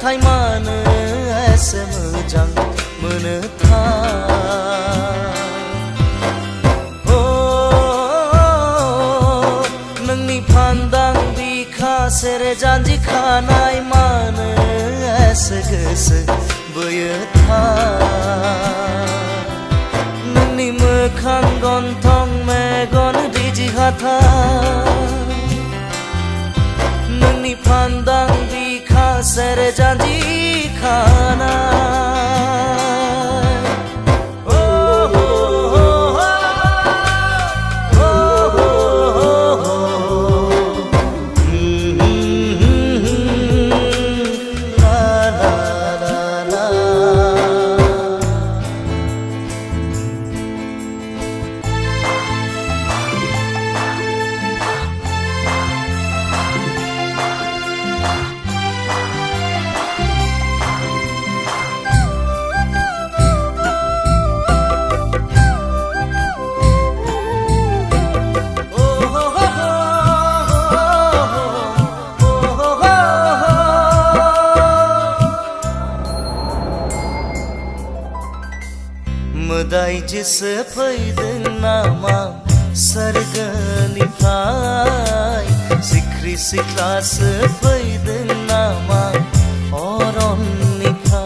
नाथाय मानो एसे मोजां मोनोथाय नोंनि फान्दां बिखा सेरे जानजि खानाय मानो एसे गोसो बोयोथाय नोंनि मोखां गन्थं मेगन बिजि हाथाय नोंनि फान्दां बिखा सेरे जानजि खानाय मोदाय जिसे फैदों नामा सोरगोनिफ्राय सिख्रि सिख्लासो फैदों नामा अरननिफ्राय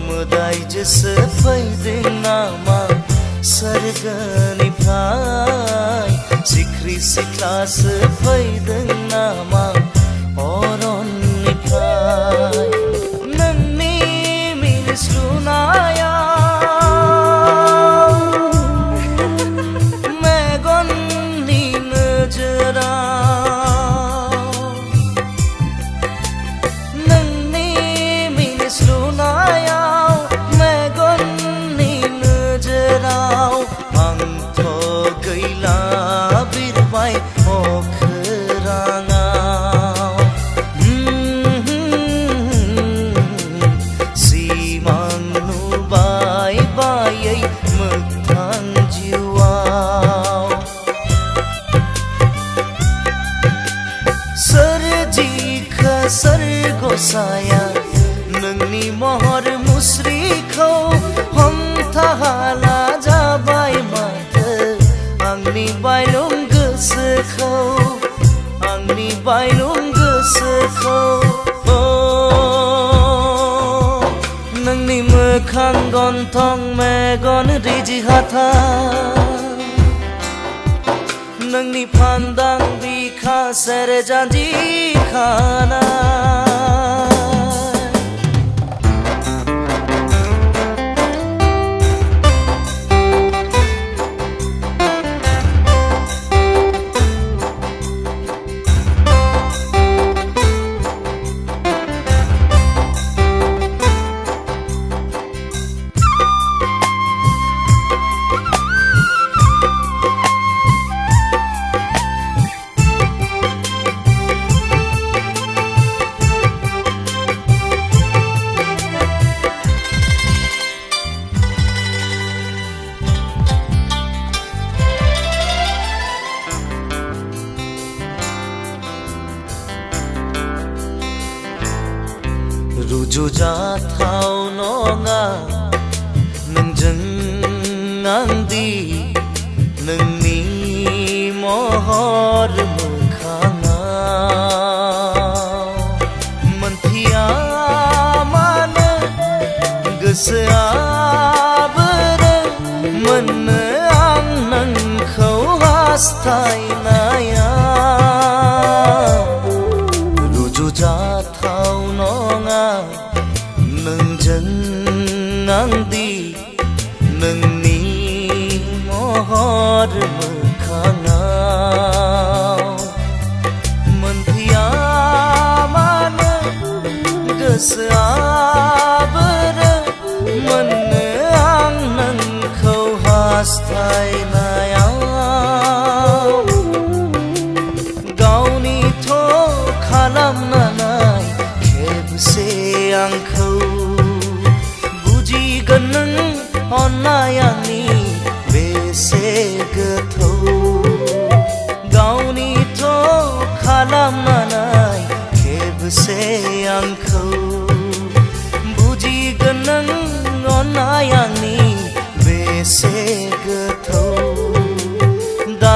मोदाय जिसे फैदों नामा सोरगोनिफ्राय सिख्रि सिख्लासो फैदों नामा अरननिफ्राय नोंनि मिनिस्लुनायाव मेगननि नोजोराव नोंनि मिनिस्लुनायाव मेगननि नोजोराव आंथ' गैला बिरबाय अखोराङाव सिमां नुबाय बायै मोगथां जिउआव सोरजिखो सोर गसाया नोंनि महर मुस्रिखौ हमथा हाला जाबाय माथो आंनि बायलुं गोसोखौ आंनि बायलुं गोसोखौ नोंनि मोखां गन्थं मेगन रिजि हाथाय नोंनि फान्दां बिखा सेरे जानजि खानाय रुजुजाथाव नङा नोंजों आंदि नोंनि महर मोखाङाव मोनथिया मानो गोसोआ बोरो मोननो आं नोंखौ हास्थायनाया रुजुजाथाव नङा नोंजों आंदि नोंनि महर मोखाङाव मोनथिया मानो गोसोआ बोरो मोननो आं नोंखौ हास्थायनायाव गावनिथ' खालामनानै खेबसे आंखौ बुजिगोन नों अननाय आंनि बेसे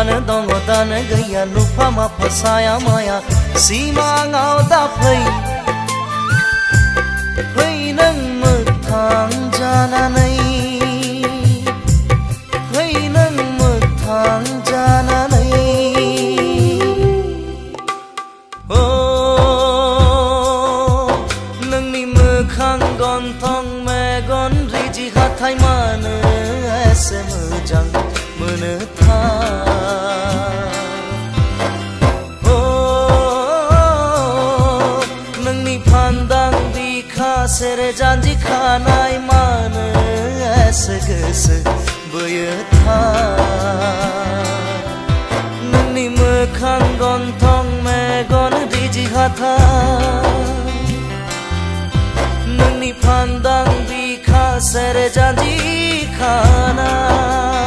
दानो दङ दानो गैया नुफा माफा साया माया सिमाङाव दा फै फै नों मोगथां जानानै फै नों मोगथां जानानै ओ नोंनि मोखां गन्थं मेगन रिजि हाथाय मानो एसे मोजां मोनोथाय नोंनि फान्दां बिखा सेरे जानजि खानाय मानो एसे गोसो बोयोथाय नोंनि मोखां गन्थं मेगन रिजि हाथाय नोंनि फान्दां बिखा सेरे जानजि खानाय